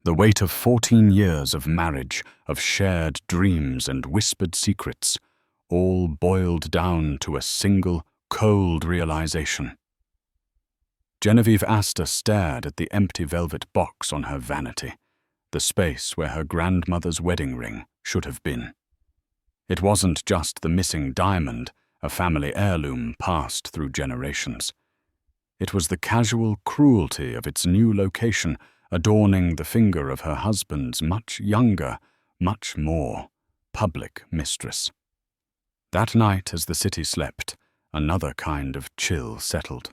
The weight of 14 years of marriage, of shared dreams and whispered secrets, all boiled down to a single, cold realization. Genevieve Astor stared at the empty velvet box on her vanity, the space where her grandmother's wedding ring should have been. It wasn't just the missing diamond, a family heirloom passed through generations. It was the casual cruelty of its new location adorning the finger of her husband's much younger, much more public mistress. That night, as the city slept, another kind of chill settled.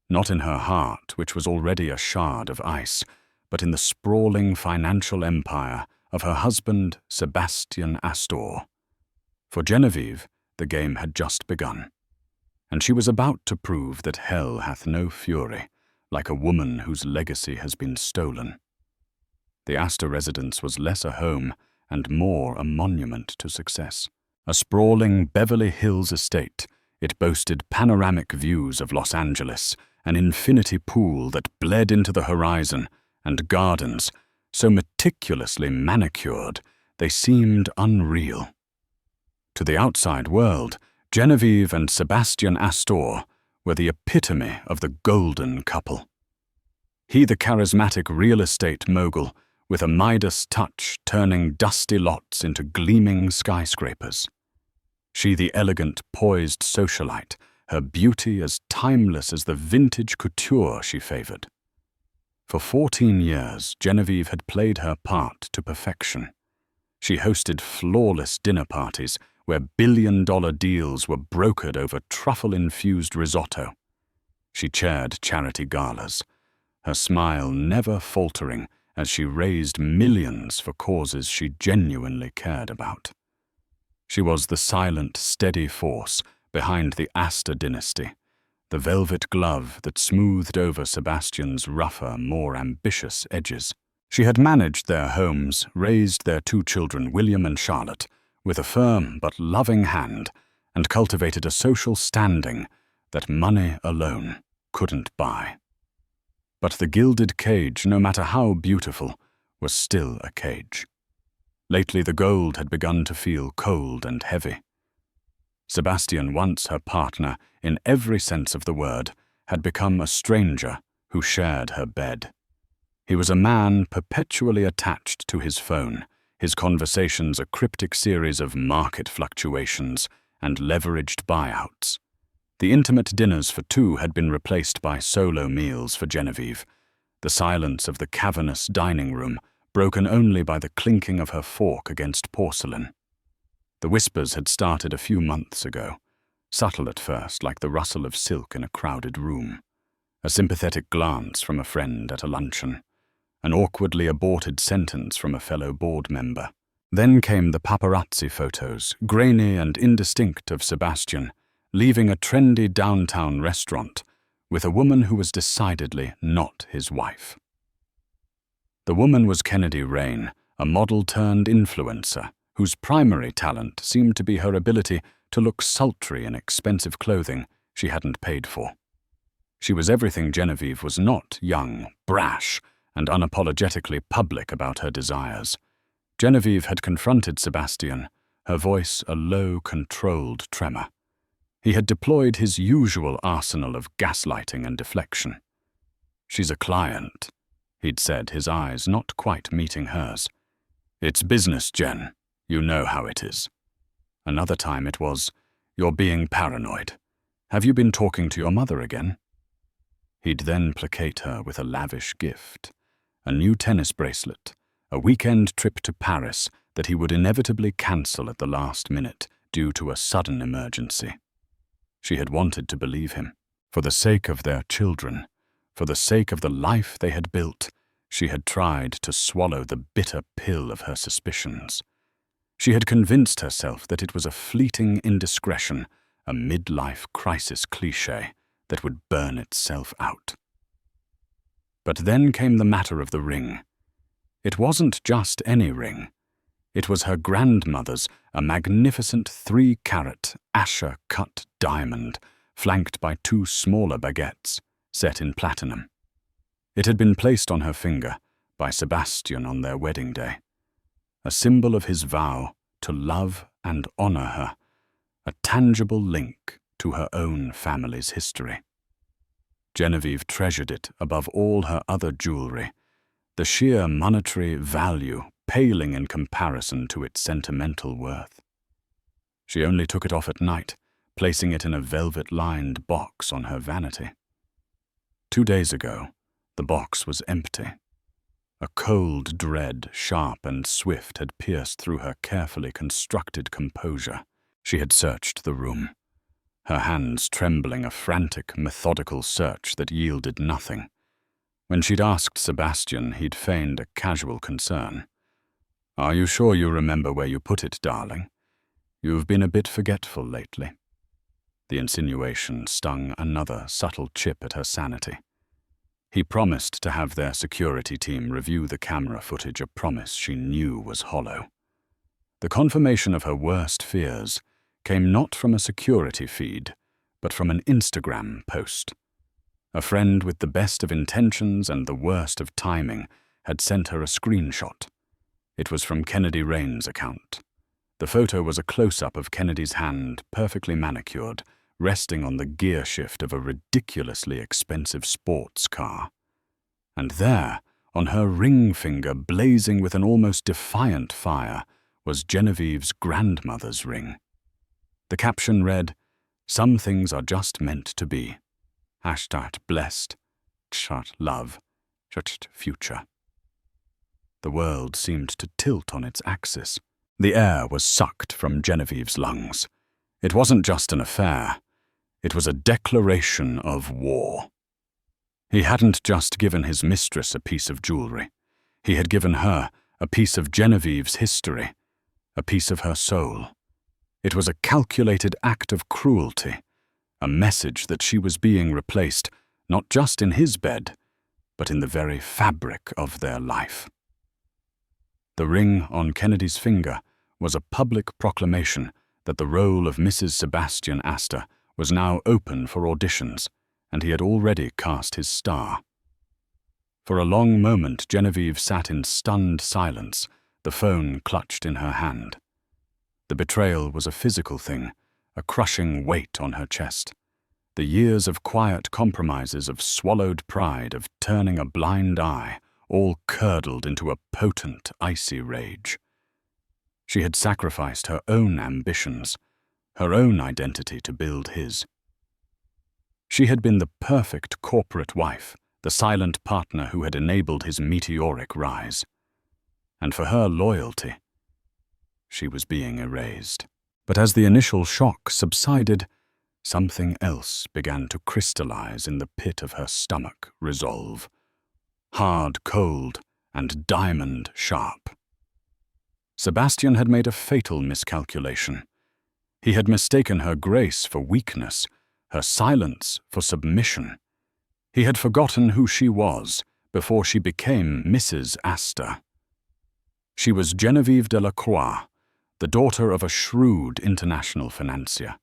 Not in her heart, which was already a shard of ice, but in the sprawling financial empire of her husband, Sebastian Astor. For Genevieve, the game had just begun, and she was about to prove that hell hath no fury, like a woman whose legacy has been stolen. The Astor residence was less a home and more a monument to success. A sprawling Beverly Hills estate, it boasted panoramic views of Los Angeles, an infinity pool that bled into the horizon, and gardens, so meticulously manicured they seemed unreal. To the outside world, Genevieve and Sebastian Astor were the epitome of the golden couple. He the charismatic real estate mogul, with a Midas touch turning dusty lots into gleaming skyscrapers. She the elegant, poised socialite, her beauty as timeless as the vintage couture she favored. For 14 years, Genevieve had played her part to perfection. She hosted flawless dinner parties where billion-dollar deals were brokered over truffle-infused risotto. She chaired charity galas, her smile never faltering as she raised millions for causes she genuinely cared about. She was the silent, steady force behind the Astor dynasty, the velvet glove that smoothed over Sebastian's rougher, more ambitious edges. She had managed their homes, raised their 2 children, William and Charlotte, with a firm but loving hand, and cultivated a social standing that money alone couldn't buy. But the gilded cage, no matter how beautiful, was still a cage. Lately the gold had begun to feel cold and heavy. Sebastian, once her partner in every sense of the word, had become a stranger who shared her bed. He was a man perpetually attached to his phone, his conversations a cryptic series of market fluctuations and leveraged buyouts. The intimate dinners for 2 had been replaced by solo meals for Genevieve, the silence of the cavernous dining room broken only by the clinking of her fork against porcelain. The whispers had started a few months ago, subtle at first, like the rustle of silk in a crowded room, a sympathetic glance from a friend at a luncheon, an awkwardly aborted sentence from a fellow board member. Then came the paparazzi photos, grainy and indistinct, of Sebastian, leaving a trendy downtown restaurant with a woman who was decidedly not his wife. The woman was Kennedy Rain, a model-turned-influencer, whose primary talent seemed to be her ability to look sultry in expensive clothing she hadn't paid for. She was everything Genevieve was not: young, brash, and unapologetically public about her desires. Genevieve had confronted Sebastian, her voice a low, controlled tremor. He had deployed his usual arsenal of gaslighting and deflection. "She's a client," he'd said, his eyes not quite meeting hers. "It's business, Jen. You know how it is." Another time it was, "You're being paranoid. Have you been talking to your mother again?" He'd then placate her with a lavish gift, a new tennis bracelet, a weekend trip to Paris that he would inevitably cancel at the last minute due to a sudden emergency. She had wanted to believe him. For the sake of their children, for the sake of the life they had built, she had tried to swallow the bitter pill of her suspicions. She had convinced herself that it was a fleeting indiscretion, a midlife crisis cliché that would burn itself out. But then came the matter of the ring. It wasn't just any ring. It was her grandmother's, a magnificent 3-carat Asher-cut diamond, flanked by 2 smaller baguettes, set in platinum. It had been placed on her finger, by Sebastian on their wedding day, a symbol of his vow to love and honor her, a tangible link to her own family's history. Genevieve treasured it above all her other jewelry, the sheer monetary value paling in comparison to its sentimental worth. She only took it off at night, placing it in a velvet-lined box on her vanity. 2 days ago, the box was empty. A cold dread, sharp and swift, had pierced through her carefully constructed composure. She had searched the room, her hands trembling, a frantic, methodical search that yielded nothing. When she'd asked Sebastian, he'd feigned a casual concern. "Are you sure you remember where you put it, darling? You've been a bit forgetful lately." The insinuation stung another subtle chip at her sanity. He promised to have their security team review the camera footage, a promise she knew was hollow. The confirmation of her worst fears came not from a security feed, but from an Instagram post. A friend with the best of intentions and the worst of timing had sent her a screenshot. It was from Kennedy Rain's account. The photo was a close-up of Kennedy's hand, perfectly manicured, resting on the gear shift of a ridiculously expensive sports car. And there, on her ring finger, blazing with an almost defiant fire, was Genevieve's grandmother's ring. The caption read, "Some things are just meant to be. #blessed, #love, #future." The world seemed to tilt on its axis. The air was sucked from Genevieve's lungs. It wasn't just an affair. It was a declaration of war. He hadn't just given his mistress a piece of jewelry. He had given her a piece of Genevieve's history, a piece of her soul. It was a calculated act of cruelty, a message that she was being replaced not just in his bed, but in the very fabric of their life. The ring on Kennedy's finger was a public proclamation that the role of Mrs. Sebastian Astor was now open for auditions, and he had already cast his star. For a long moment, Genevieve sat in stunned silence, the phone clutched in her hand. The betrayal was a physical thing, a crushing weight on her chest. The years of quiet compromises, of swallowed pride, of turning a blind eye, all curdled into a potent, icy rage. She had sacrificed her own ambitions, her own identity to build his. She had been the perfect corporate wife, the silent partner who had enabled his meteoric rise. And for her loyalty, she was being erased. But as the initial shock subsided, something else began to crystallize in the pit of her stomach, resolve. Hard, cold, and diamond sharp. Sebastian had made a fatal miscalculation. He had mistaken her grace for weakness, her silence for submission. He had forgotten who she was before she became Mrs. Astor. She was Genevieve de la Croix, the daughter of a shrewd international financier,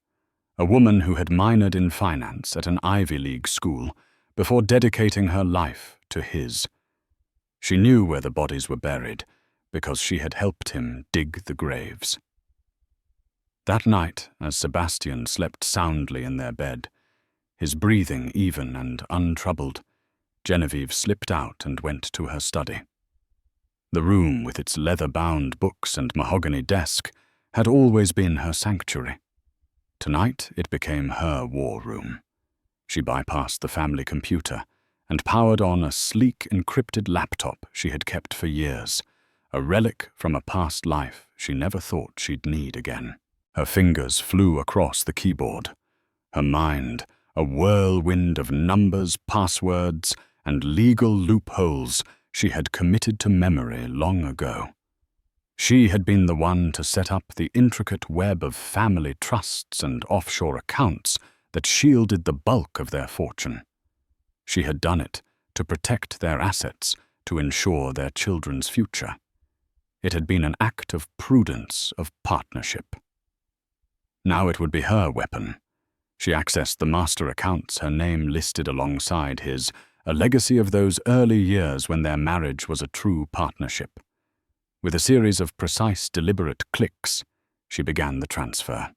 a woman who had minored in finance at an Ivy League school before dedicating her life to his. She knew where the bodies were buried because she had helped him dig the graves. That night, as Sebastian slept soundly in their bed, his breathing even and untroubled, Genevieve slipped out and went to her study. The room, with its leather-bound books and mahogany desk, had always been her sanctuary. Tonight it became her war room. She bypassed the family computer and powered on a sleek, encrypted laptop she had kept for years, a relic from a past life she never thought she'd need again. Her fingers flew across the keyboard, her mind a whirlwind of numbers, passwords, and legal loopholes she had committed to memory long ago. She had been the one to set up the intricate web of family trusts and offshore accounts that shielded the bulk of their fortune. She had done it to protect their assets, to ensure their children's future. It had been an act of prudence, of partnership. Now it would be her weapon. She accessed the master accounts, her name listed alongside his, a legacy of those early years when their marriage was a true partnership. With a series of precise, deliberate clicks, she began the transfer.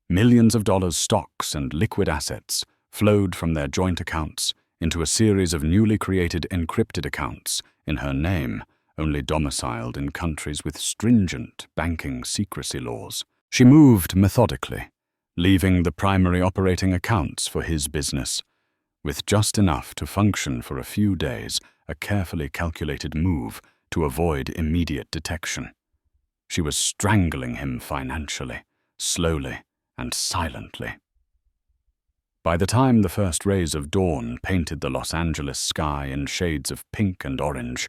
Millions of dollars stocks and liquid assets flowed from their joint accounts into a series of newly created encrypted accounts in her name, only domiciled in countries with stringent banking secrecy laws. She moved methodically, leaving the primary operating accounts for his business, with just enough to function for a few days, a carefully calculated move to avoid immediate detection. She was strangling him financially, slowly and silently. By the time the first rays of dawn painted the Los Angeles sky in shades of pink and orange,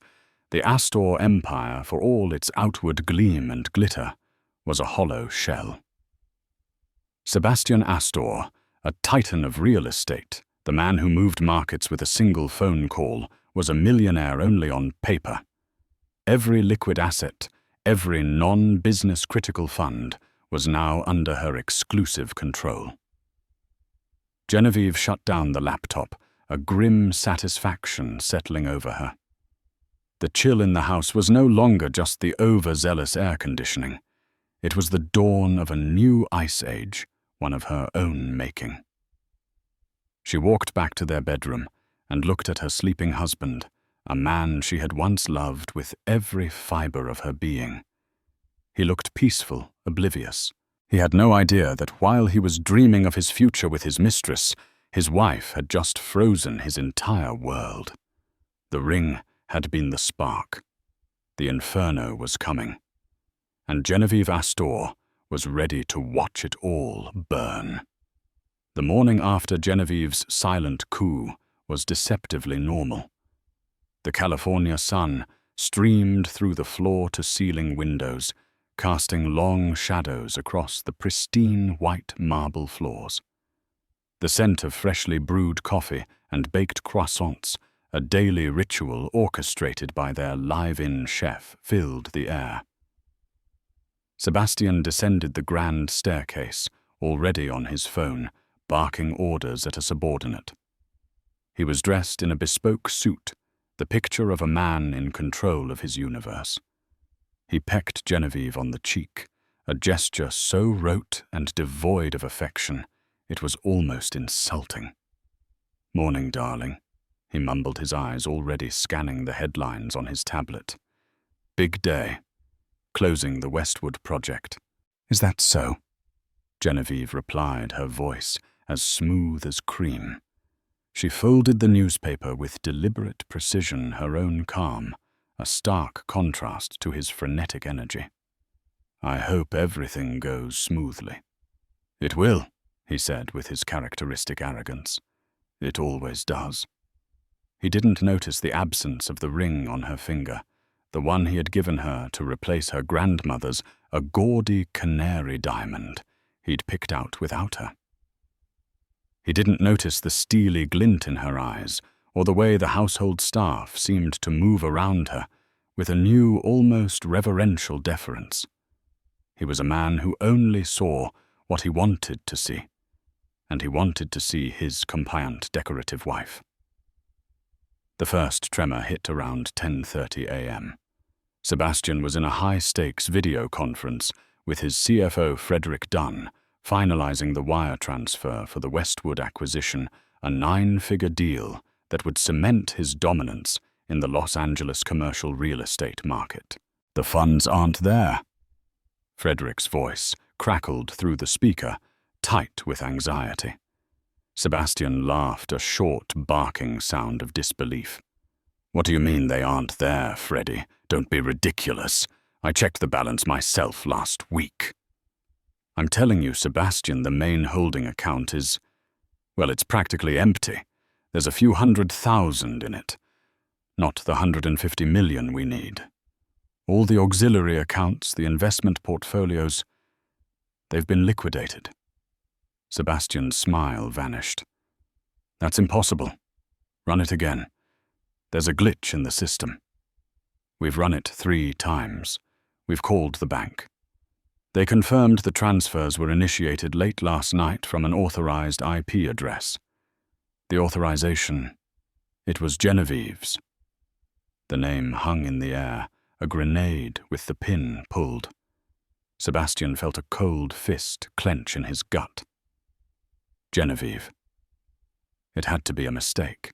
the Astor empire, for all its outward gleam and glitter, was a hollow shell. Sebastian Astor, a titan of real estate, the man who moved markets with a single phone call, was a millionaire only on paper. Every liquid asset, every non-business critical fund was now under her exclusive control. Genevieve shut down the laptop, a grim satisfaction settling over her. The chill in the house was no longer just the overzealous air conditioning. It was the dawn of a new ice age, one of her own making. She walked back to their bedroom and looked at her sleeping husband, a man she had once loved with every fiber of her being. He looked peaceful, oblivious. He had no idea that while he was dreaming of his future with his mistress, his wife had just frozen his entire world. The ring had been the spark. The inferno was coming. And Genevieve Astor was ready to watch it all burn. The morning after Genevieve's silent coup was deceptively normal. The California sun streamed through the floor-to-ceiling windows, casting long shadows across the pristine white marble floors. The scent of freshly brewed coffee and baked croissants, a daily ritual orchestrated by their live-in chef, filled the air. Sebastian descended the grand staircase, already on his phone, barking orders at a subordinate. He was dressed in a bespoke suit, the picture of a man in control of his universe. He pecked Genevieve on the cheek, a gesture so rote and devoid of affection, it was almost insulting. "Morning, darling," he mumbled, his eyes already scanning the headlines on his tablet. "Big day. Closing the Westwood project." "Is that so?" Genevieve replied, her voice as smooth as cream. She folded the newspaper with deliberate precision, her own calm, a stark contrast to his frenetic energy. "I hope everything goes smoothly." "It will," he said with his characteristic arrogance. "It always does." He didn't notice the absence of the ring on her finger, the one he had given her to replace her grandmother's, a gaudy canary diamond he'd picked out without her. He didn't notice the steely glint in her eyes, or the way the household staff seemed to move around her with a new, almost reverential deference. He was a man who only saw what he wanted to see, and he wanted to see his compliant, decorative wife. The first tremor hit around 10:30 a.m. Sebastian was in a high-stakes video conference with his CFO Frederick Dunn, finalizing the wire transfer for the Westwood acquisition, a 9-figure deal that would cement his dominance in the Los Angeles commercial real estate market. "The funds aren't there." Frederick's voice crackled through the speaker, tight with anxiety. Sebastian laughed, a short, barking sound of disbelief. "What do you mean they aren't there, Freddie? Don't be ridiculous. I checked the balance myself last week." "I'm telling you, Sebastian, the main holding account is, well, it's practically empty. There's a few $100,000 in it. Not the $150 million we need. All the auxiliary accounts, the investment portfolios, they've been liquidated." Sebastian's smile vanished. "That's impossible. Run it again. There's a glitch in the system. We've run it 3 times. We've called the bank. They confirmed the transfers were initiated late last night from an authorized IP address. The authorization, It was Genevieve's. The name hung in the air, a grenade with the pin pulled. Sebastian felt a cold fist clench in his gut. Genevieve. It had to be a mistake.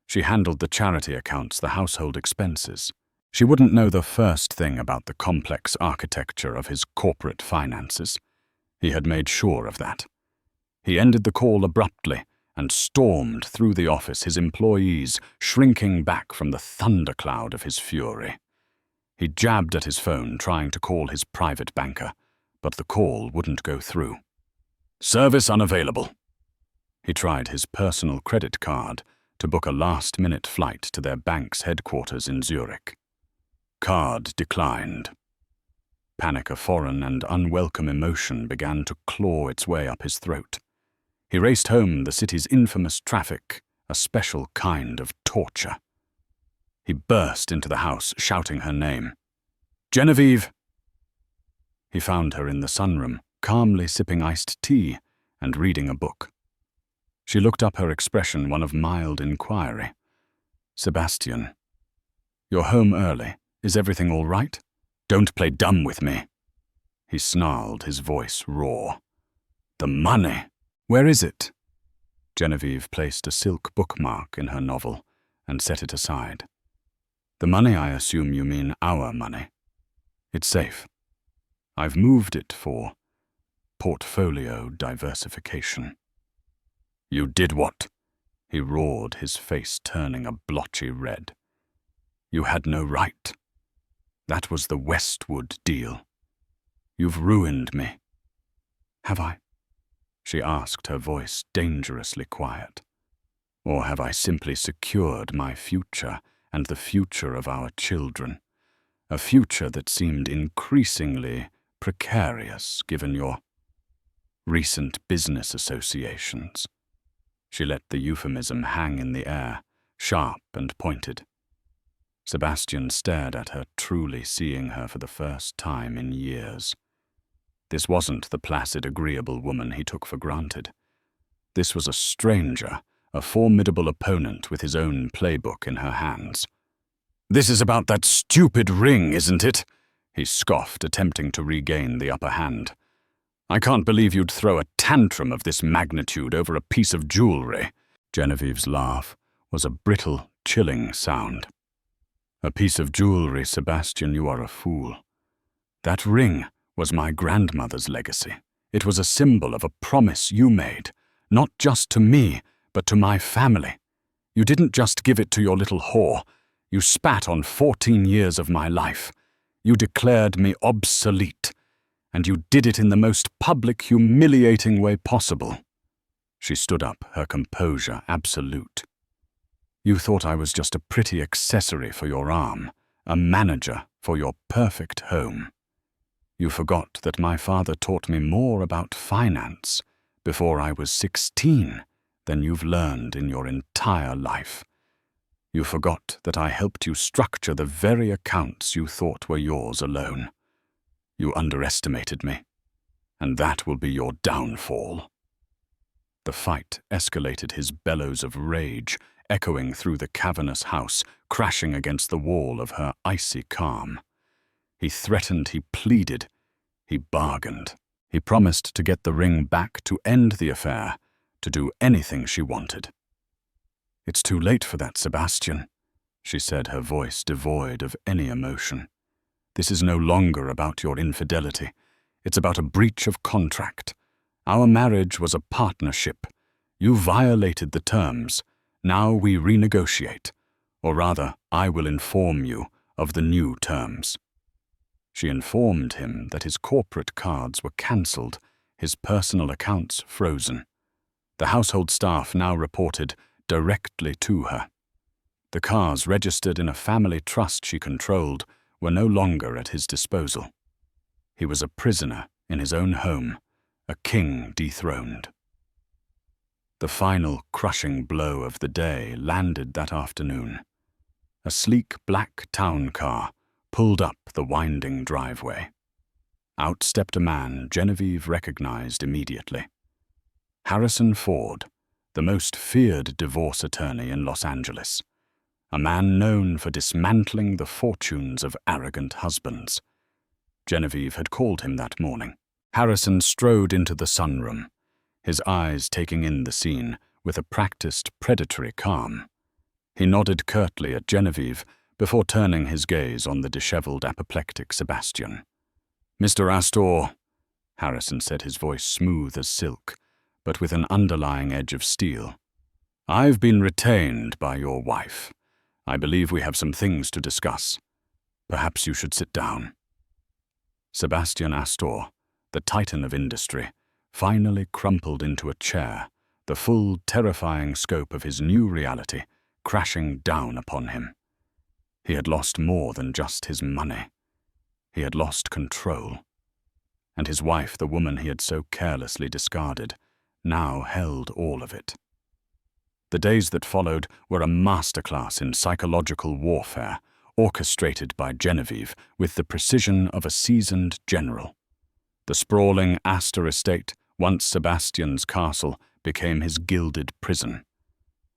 She handled the charity accounts, the household expenses. She wouldn't know the first thing about the complex architecture of his corporate finances. He had made sure of that. He ended the call abruptly and stormed through the office, his employees shrinking back from the thundercloud of his fury. He jabbed at his phone, trying to call his private banker, but the call wouldn't go through. Service unavailable. He tried his personal credit card to book a last-minute flight to their bank's headquarters in Zurich. Card declined. Panic, a foreign and unwelcome emotion, began to claw its way up his throat. He raced home, the city's infamous traffic, a special kind of torture. He burst into the house, shouting her name. Genevieve! He found her in the sunroom, calmly sipping iced tea and reading a book. She looked up, her expression one of mild inquiry. Sebastian, you're home early. Is everything all right? Don't play dumb with me. He snarled, his voice raw. The money. Where is it? Genevieve placed a silk bookmark in her novel and set it aside. The money, I assume you mean our money. It's safe. I've moved it for portfolio diversification. You did what? He roared, his face turning a blotchy red. You had no right. That was the Westwood deal. You've ruined me. Have I? She asked, her voice dangerously quiet. Or have I simply secured my future and the future of our children? A future that seemed increasingly precarious given your recent business associations. She let the euphemism hang in the air, sharp and pointed. Sebastian stared at her, truly seeing her for the first time in years. This wasn't the placid, agreeable woman he took for granted. This was a stranger, a formidable opponent with his own playbook in her hands. This is about that stupid ring, isn't it? He scoffed, attempting to regain the upper hand. I can't believe you'd throw a tantrum of this magnitude over a piece of jewelry. Genevieve's laugh was a brittle, chilling sound. A piece of jewelry, Sebastian, you are a fool. That ring was my grandmother's legacy. It was a symbol of a promise you made, not just to me, but to my family. You didn't just give it to your little whore. You spat on 14 years of my life. You declared me obsolete, and you did it in the most public, humiliating way possible. She stood up, her composure absolute. You thought I was just a pretty accessory for your arm, a manager for your perfect home. You forgot that my father taught me more about finance before I was 16 than you've learned in your entire life. You forgot that I helped you structure the very accounts you thought were yours alone. You underestimated me, and that will be your downfall. The fight escalated, his bellows of rage echoing through the cavernous house, crashing against the wall of her icy calm. He threatened, he pleaded, he bargained. He promised to get the ring back, to end the affair, to do anything she wanted. It's too late for that, Sebastian, she said, her voice devoid of any emotion. This is no longer about your infidelity. It's about a breach of contract. Our marriage was a partnership. You violated the terms. Now we renegotiate, or rather, I will inform you of the new terms. She informed him that his corporate cards were cancelled, his personal accounts frozen. The household staff now reported directly to her. The cars registered in a family trust she controlled were no longer at his disposal. He was a prisoner in his own home, a king dethroned. The final crushing blow of the day landed that afternoon. A sleek black town car pulled up the winding driveway. Out stepped a man Genevieve recognized immediately. Harrison Ford, the most feared divorce attorney in Los Angeles. a man known for dismantling the fortunes of arrogant husbands. Genevieve had called him that morning. Harrison strode into the sunroom, his eyes taking in the scene with a practiced predatory calm. He nodded curtly at Genevieve before turning his gaze on the disheveled apoplectic Sebastian. "Mr. Astor," Harrison said, his voice smooth as silk, but with an underlying edge of steel. "I've been retained by your wife. I believe we have some things to discuss. Perhaps you should sit down." Sebastian Astor, the titan of industry, finally crumpled into a chair, the full, terrifying scope of his new reality crashing down upon him. He had lost more than just his money. He had lost control. And his wife, the woman he had so carelessly discarded, now held all of it. The days that followed were a masterclass in psychological warfare, orchestrated by Genevieve with the precision of a seasoned general. The sprawling Astor estate, once Sebastian's castle, became his gilded prison.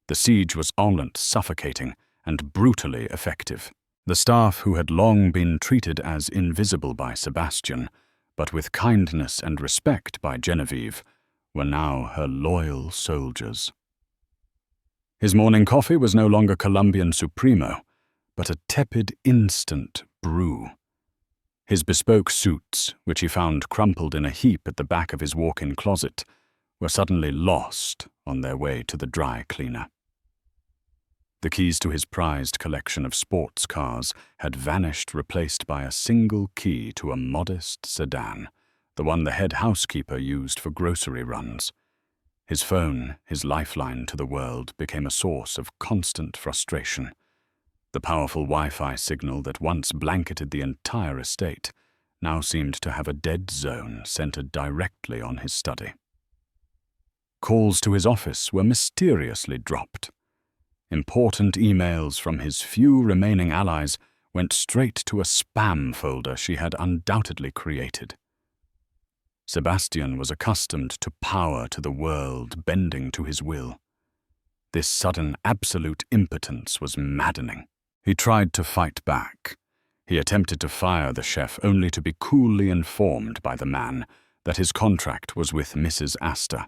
The siege was violent, suffocating, and brutally effective. The staff, who had long been treated as invisible by Sebastian, but with kindness and respect by Genevieve, were now her loyal soldiers. His morning coffee was no longer Colombian Supremo, but a tepid instant brew. His bespoke suits, which he found crumpled in a heap at the back of his walk-in closet, were suddenly lost on their way to the dry cleaner. The keys to his prized collection of sports cars had vanished, replaced by a single key to a modest sedan, the one the head housekeeper used for grocery runs. His phone, his lifeline to the world, became a source of constant frustration. The powerful Wi-Fi signal that once blanketed the entire estate now seemed to have a dead zone centered directly on his study. Calls to his office were mysteriously dropped. Important emails from his few remaining allies went straight to a spam folder she had undoubtedly created. Sebastian was accustomed to power to the world bending to his will. This sudden absolute impotence was maddening. He tried to fight back. He attempted to fire the chef, only to be coolly informed by the man that his contract was with Mrs. Astor.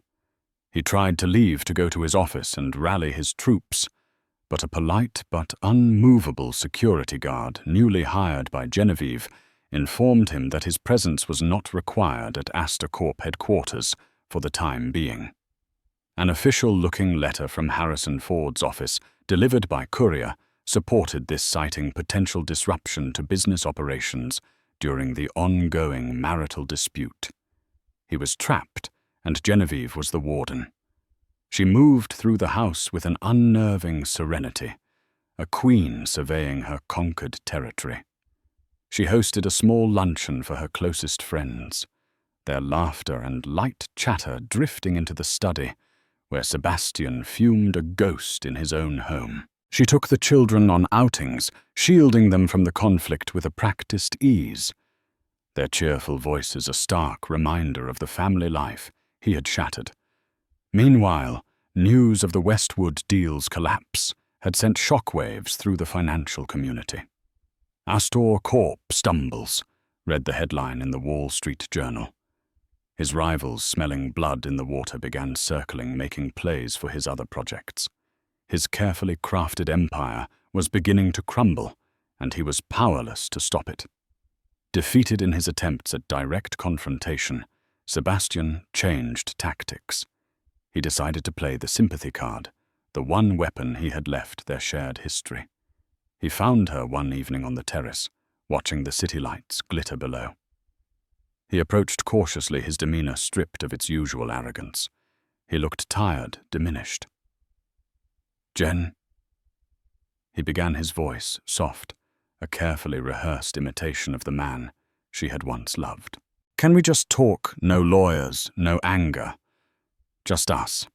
He tried to leave to go to his office and rally his troops, but a polite but unmovable security guard, newly hired by Genevieve, informed him that his presence was not required at Astor Corp headquarters for the time being. An official-looking letter from Harrison Ford's office, delivered by courier, supported this, citing potential disruption to business operations during the ongoing marital dispute. He was trapped, and Genevieve was the warden. She moved through the house with an unnerving serenity, a queen surveying her conquered territory. She hosted a small luncheon for her closest friends, their laughter and light chatter drifting into the study, where Sebastian fumed a ghost in his own home. She took the children on outings, shielding them from the conflict with a practiced ease, their cheerful voices a stark reminder of the family life he had shattered. Meanwhile, news of the Westwood deal's collapse had sent shockwaves through the financial community. "Astor Corp stumbles," read the headline in the Wall Street Journal. His rivals, smelling blood in the water, began circling, making plays for his other projects. His carefully crafted empire was beginning to crumble, and he was powerless to stop it. Defeated in his attempts at direct confrontation, Sebastian changed tactics. He decided to play the sympathy card, the one weapon he had left their shared history. He found her one evening on the terrace, watching the city lights glitter below. He approached cautiously, his demeanor stripped of its usual arrogance. He looked tired, diminished. "Jen?" He began, his voice soft, a carefully rehearsed imitation of the man she had once loved. "Can we just talk? No lawyers, no anger. Just us."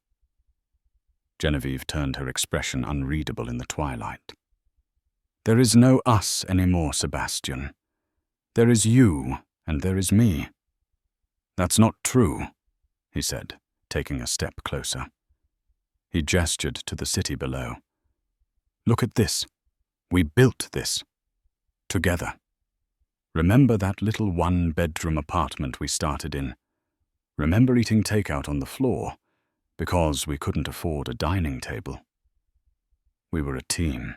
Genevieve turned, her expression unreadable in the twilight. "There is no us anymore, Sebastian. There is you, and there is me." "That's not true," he said, taking a step closer. He gestured to the city below. "Look at this." We built this. Together. Remember that little one-bedroom apartment we started in? Remember eating takeout on the floor because we couldn't afford a dining table? We were a team.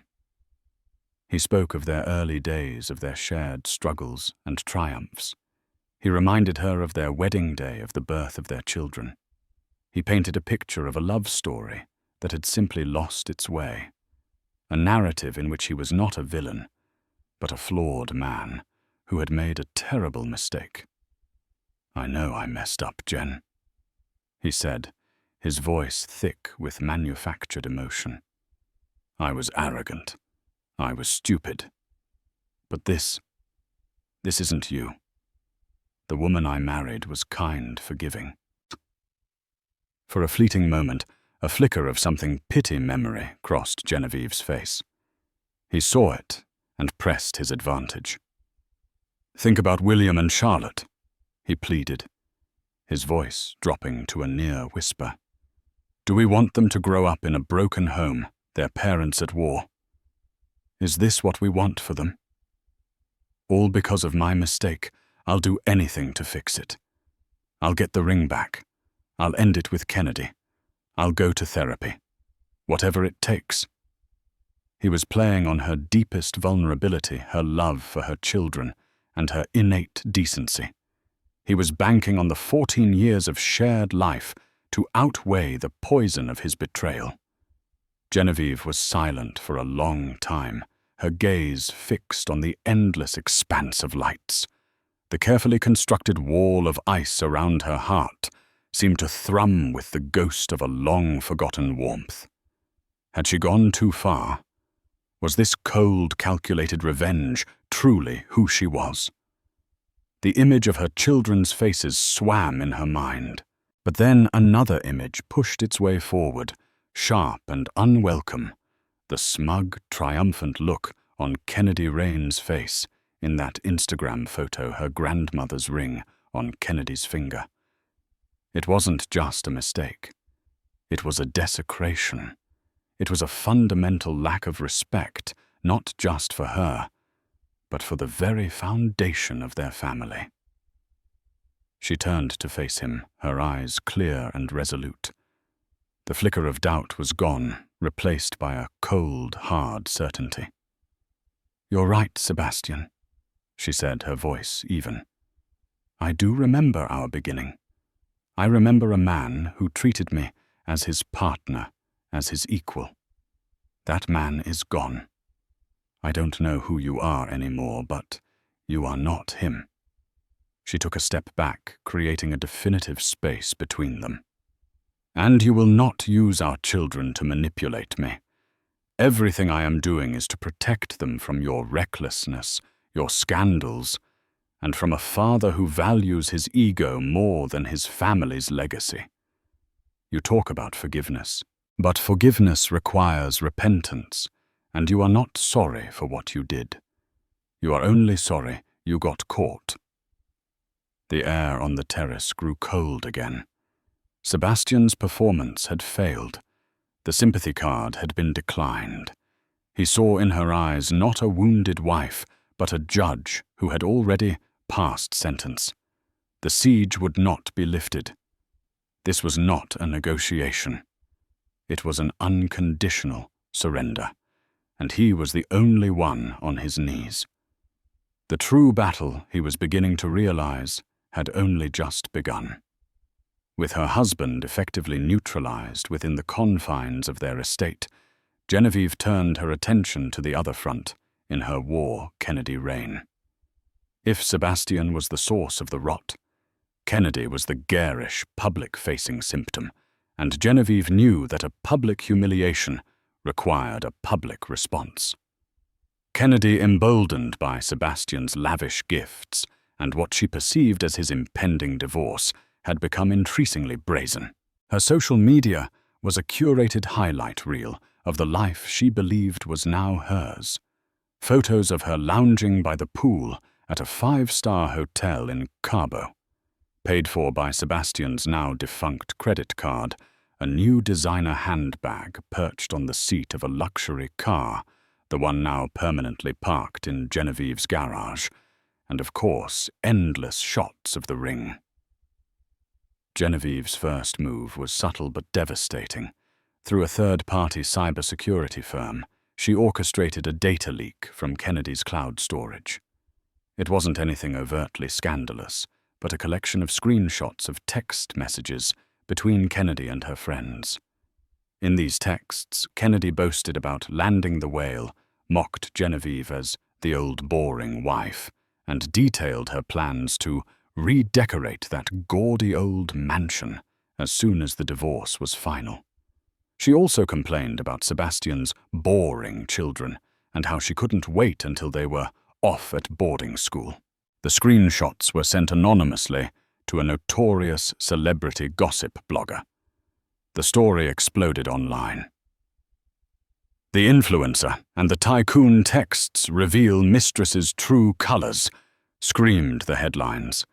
He spoke of their early days, of their shared struggles and triumphs. He reminded her of their wedding day, of the birth of their children. He painted a picture of a love story that had simply lost its way, a narrative in which he was not a villain, but a flawed man who had made a terrible mistake. "I know I messed up, Jen," he said, his voice thick with manufactured emotion. "I was arrogant. I was stupid. But this isn't you. The woman I married was kind, forgiving." For a fleeting moment, a flicker of something pity memory crossed Genevieve's face. He saw it and pressed his advantage. "Think about William and Charlotte," he pleaded, his voice dropping to a near whisper. "Do we want them to grow up in a broken home, their parents at war? Is this what we want for them? All because of my mistake. I'll do anything to fix it. I'll get the ring back. I'll end it with Kennedy. I'll go to therapy. Whatever it takes." He was playing on her deepest vulnerability, her love for her children, and her innate decency. He was banking on the 14 years of shared life to outweigh the poison of his betrayal. Genevieve was silent for a long time, her gaze fixed on the endless expanse of lights. The carefully constructed wall of ice around her heart seemed to thrum with the ghost of a long-forgotten warmth. Had she gone too far? Was this cold, calculated revenge truly who she was? The image of her children's faces swam in her mind, but then another image pushed its way forward, sharp and unwelcome, the smug, triumphant look on Kennedy Rain's face in that Instagram photo, her grandmother's ring on Kennedy's finger. It wasn't just a mistake. It was a desecration. It was a fundamental lack of respect, not just for her, but for the very foundation of their family. She turned to face him, her eyes clear and resolute. The flicker of doubt was gone, replaced by a cold, hard certainty. "You're right, Sebastian," she said, her voice even. "I do remember our beginning. I remember a man who treated me as his partner, as his equal. That man is gone. I don't know who you are anymore, but you are not him." She took a step back, creating a definitive space between them. "And you will not use our children to manipulate me. Everything I am doing is to protect them from your recklessness, your scandals, and from a father who values his ego more than his family's legacy. You talk about forgiveness, but forgiveness requires repentance, and you are not sorry for what you did. You are only sorry you got caught." The air on the terrace grew cold again. Sebastian's performance had failed. The sympathy card had been declined. He saw in her eyes not a wounded wife, but a judge who had already passed sentence. The siege would not be lifted. This was not a negotiation. It was an unconditional surrender, and he was the only one on his knees. The true battle, he was beginning to realize, had only just begun. With her husband effectively neutralized within the confines of their estate, Genevieve turned her attention to the other front in her war Kennedy reign. If Sebastian was the source of the rot, Kennedy was the garish, public-facing symptom, and Genevieve knew that a public humiliation required a public response. Kennedy, emboldened by Sebastian's lavish gifts and what she perceived as his impending divorce, had become increasingly brazen. Her social media was a curated highlight reel of the life she believed was now hers. Photos of her lounging by the pool at a 5-star hotel in Cabo, paid for by Sebastian's now defunct credit card, a new designer handbag perched on the seat of a luxury car, the one now permanently parked in Genevieve's garage, and of course, endless shots of the ring. Genevieve's first move was subtle but devastating. Through a third-party cybersecurity firm, she orchestrated a data leak from Kennedy's cloud storage. It wasn't anything overtly scandalous, but a collection of screenshots of text messages between Kennedy and her friends. In these texts, Kennedy boasted about landing the whale, mocked Genevieve as the old boring wife, and detailed her plans to redecorate that gaudy old mansion as soon as the divorce was final. She also complained about Sebastian's boring children and how she couldn't wait until they were off at boarding school. The screenshots were sent anonymously to a notorious celebrity gossip blogger. The story exploded online. The influencer and the tycoon texts reveal Mistress's true colors, screamed the headlines.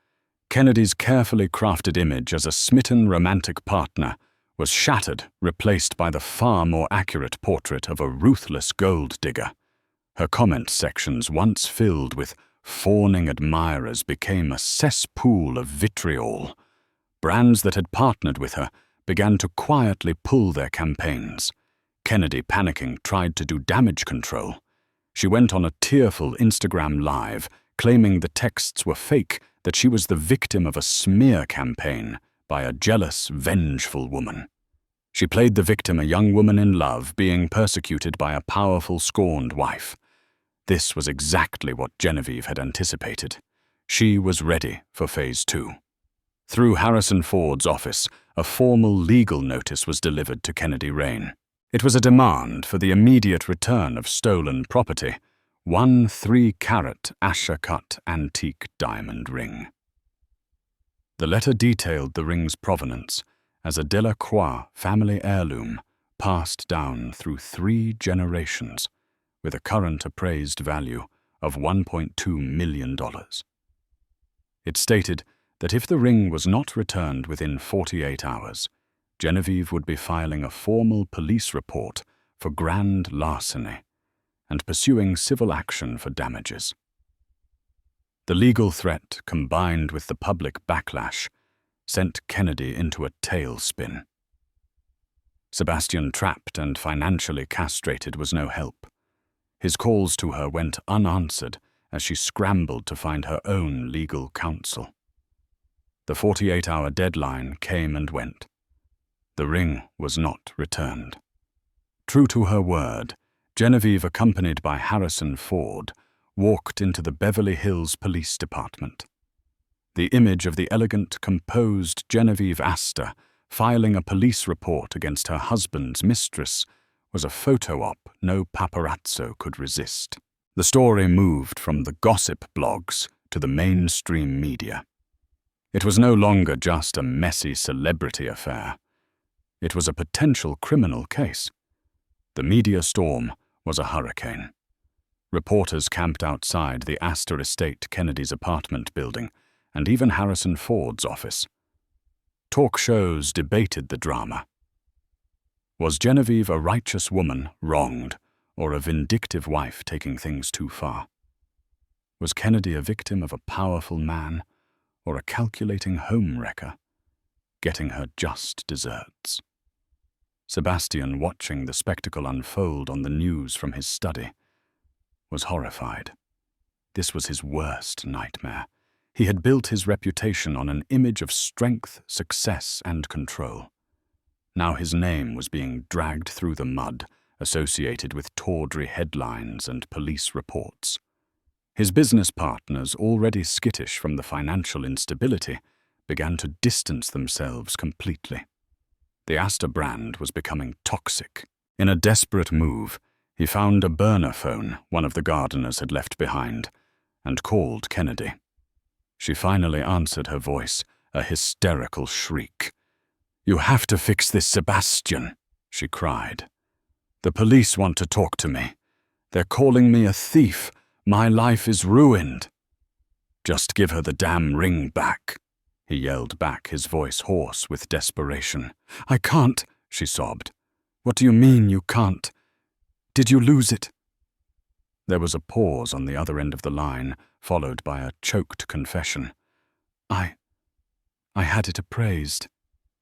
Kennedy's carefully crafted image as a smitten romantic partner was shattered, replaced by the far more accurate portrait of a ruthless gold digger. Her comment sections, once filled with fawning admirers, became a cesspool of vitriol. Brands that had partnered with her began to quietly pull their campaigns. Kennedy, panicking, tried to do damage control. She went on a tearful Instagram Live, claiming the texts were fake, that she was the victim of a smear campaign by a jealous, vengeful woman. She played the victim, a young woman in love, being persecuted by a powerful, scorned wife. This was exactly what Genevieve had anticipated. She was ready for Phase 2. Through Harrison Ford's office, a formal legal notice was delivered to Kennedy Rain. It was a demand for the immediate return of stolen property, one 3-carat Asher-cut antique diamond ring. The letter detailed the ring's provenance as a Delacroix family heirloom passed down through 3 generations, with a current appraised value of $1.2 million. It stated that if the ring was not returned within 48 hours, Genevieve would be filing a formal police report for grand larceny and pursuing civil action for damages. The legal threat, combined with the public backlash, sent Kennedy into a tailspin. Sebastian, trapped and financially castrated, was no help. His calls to her went unanswered as she scrambled to find her own legal counsel. The 48-hour deadline came and went. The ring was not returned. True to her word, Genevieve, accompanied by Harrison Ford, walked into the Beverly Hills Police Department. The image of the elegant, composed Genevieve Astor filing a police report against her husband's mistress was a photo op no paparazzo could resist. The story moved from the gossip blogs to the mainstream media. It was no longer just a messy celebrity affair. It was a potential criminal case. The media storm was a hurricane. Reporters camped outside the Astor estate, Kennedy's apartment building, and even Harrison Ford's office. Talk shows debated the drama. Was Genevieve a righteous woman wronged, or a vindictive wife taking things too far? Was Kennedy a victim of a powerful man, or a calculating homewrecker, getting her just desserts? Sebastian, watching the spectacle unfold on the news from his study, was horrified. This was his worst nightmare. He had built his reputation on an image of strength, success, and control. Now his name was being dragged through the mud, associated with tawdry headlines and police reports. His business partners, already skittish from the financial instability, began to distance themselves completely. The Astor brand was becoming toxic. In a desperate move, he found a burner phone one of the gardeners had left behind and called Kennedy. She finally answered, her voice a hysterical shriek. "You have to fix this, Sebastian," she cried. "The police want to talk to me. They're calling me a thief. My life is ruined." "Just give her the damn ring back," he yelled back, his voice hoarse with desperation. "I can't," she sobbed. "What do you mean you can't? Did you lose it?" There was a pause on the other end of the line, followed by a choked confession. I had it appraised,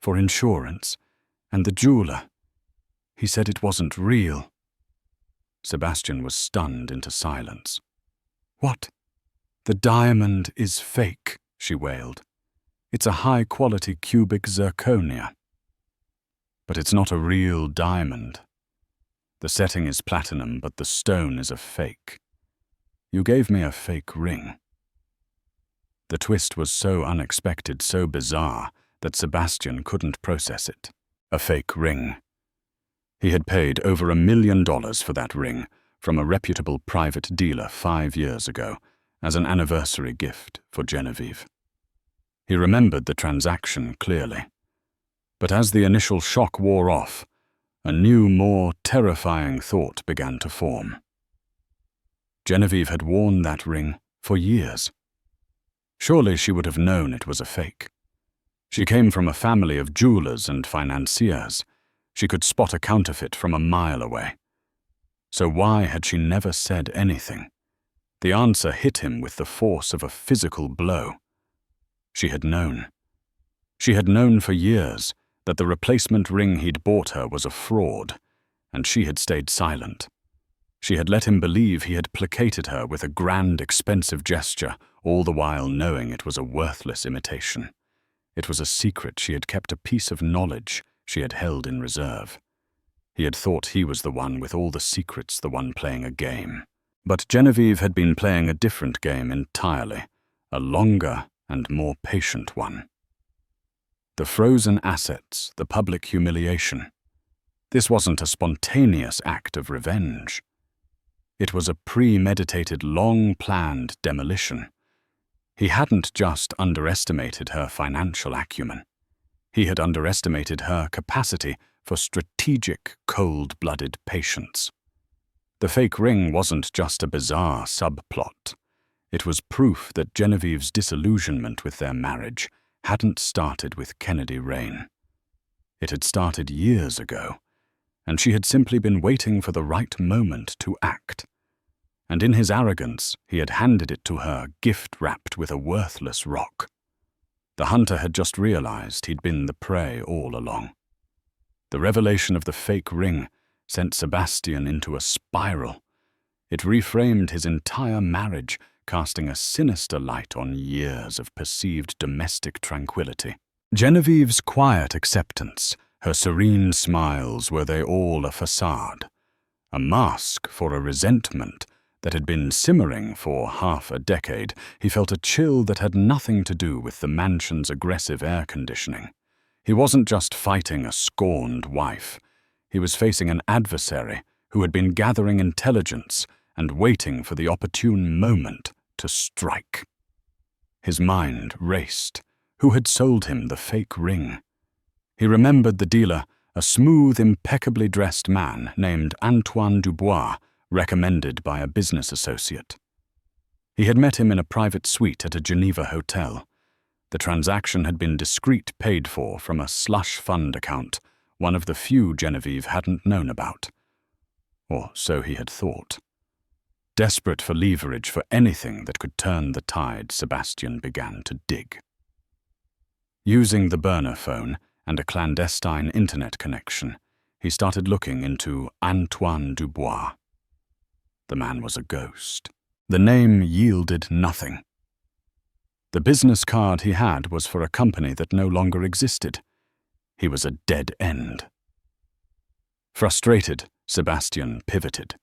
for insurance, and the jeweler, he said it wasn't real. Sebastian was stunned into silence. What? The diamond is fake, she wailed. It's a high-quality cubic zirconia. But it's not a real diamond. The setting is platinum, but the stone is a fake. You gave me a fake ring. The twist was so unexpected, so bizarre, that Sebastian couldn't process it. A fake ring. He had paid over $1 million for that ring from a reputable private dealer 5 years ago as an anniversary gift for Genevieve. He remembered the transaction clearly. But as the initial shock wore off, a new, more terrifying thought began to form. Genevieve had worn that ring for years. Surely she would have known it was a fake. She came from a family of jewelers and financiers. She could spot a counterfeit from a mile away. So why had she never said anything? The answer hit him with the force of a physical blow. She had known. She had known for years that the replacement ring he'd bought her was a fraud, and she had stayed silent. She had let him believe he had placated her with a grand, expensive gesture, all the while knowing it was a worthless imitation. It was a secret she had kept, a piece of knowledge she had held in reserve. He had thought he was the one with all the secrets, the one playing a game. But Genevieve had been playing a different game entirely, a longer and more patient one. The frozen assets, the public humiliation. This wasn't a spontaneous act of revenge. It was a premeditated, long-planned demolition. He hadn't just underestimated her financial acumen. He had underestimated her capacity for strategic, cold-blooded patience. The fake ring wasn't just a bizarre subplot. It was proof that Genevieve's disillusionment with their marriage hadn't started with Kennedy Rain. It had started years ago, and she had simply been waiting for the right moment to act. And in his arrogance, he had handed it to her, gift-wrapped with a worthless rock. The hunter had just realized he'd been the prey all along. The revelation of the fake ring sent Sebastian into a spiral. It reframed his entire marriage, casting a sinister light on years of perceived domestic tranquility. Genevieve's quiet acceptance, her serene smiles, were they all a facade? A mask for a resentment that had been simmering for half a decade. He felt a chill that had nothing to do with the mansion's aggressive air conditioning. He wasn't just fighting a scorned wife. He was facing an adversary who had been gathering intelligence and waiting for the opportune moment to strike. His mind raced. Who had sold him the fake ring? He remembered the dealer, a smooth, impeccably dressed man named Antoine Dubois, recommended by a business associate. He had met him in a private suite at a Geneva hotel. The transaction had been discreet, paid for from a slush fund account, one of the few Genevieve hadn't known about. Or so he had thought. Desperate for leverage for anything that could turn the tide, Sebastian began to dig. Using the burner phone and a clandestine internet connection, he started looking into Antoine Dubois. The man was a ghost. The name yielded nothing. The business card he had was for a company that no longer existed. He was a dead end. Frustrated, Sebastian pivoted.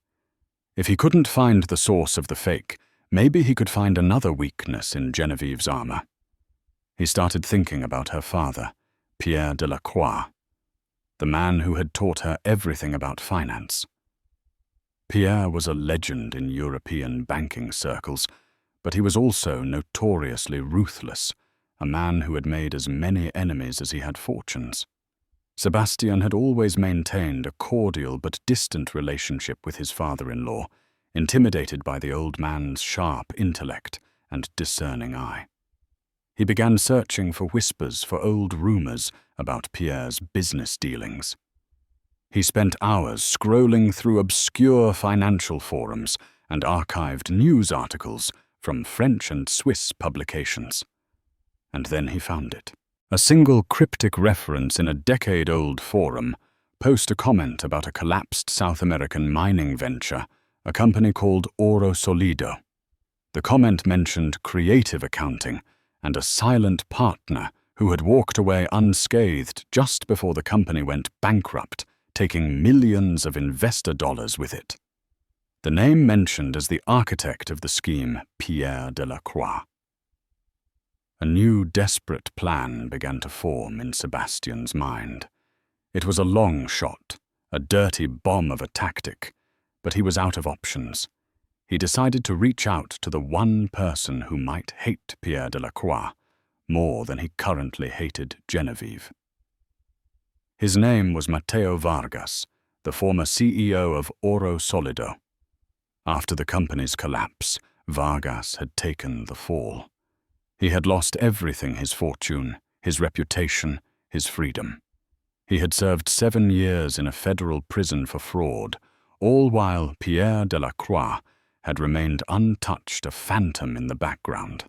If he couldn't find the source of the fake, maybe he could find another weakness in Genevieve's armor. He started thinking about her father, Pierre Delacroix, the man who had taught her everything about finance. Pierre was a legend in European banking circles, but he was also notoriously ruthless, a man who had made as many enemies as he had fortunes. Sebastian had always maintained a cordial but distant relationship with his father-in-law, intimidated by the old man's sharp intellect and discerning eye. He began searching for whispers, for old rumors about Pierre's business dealings. He spent hours scrolling through obscure financial forums and archived news articles from French and Swiss publications. And then he found it. A single cryptic reference in a decade-old forum posted a comment about a collapsed South American mining venture, a company called Oro Solido. The comment mentioned creative accounting and a silent partner who had walked away unscathed just before the company went bankrupt, taking millions of investor dollars with it. The name mentioned as the architect of the scheme, Pierre Delacroix. A new desperate plan began to form in Sebastian's mind. It was a long shot, a dirty bomb of a tactic, but he was out of options. He decided to reach out to the one person who might hate Pierre Delacroix more than he currently hated Genevieve. His name was Mateo Vargas, the former CEO of Oro Solido. After the company's collapse, Vargas had taken the fall. He had lost everything: his fortune, his reputation, his freedom. He had served 7 years in a federal prison for fraud, all while Pierre Delacroix had remained untouched, a phantom in the background.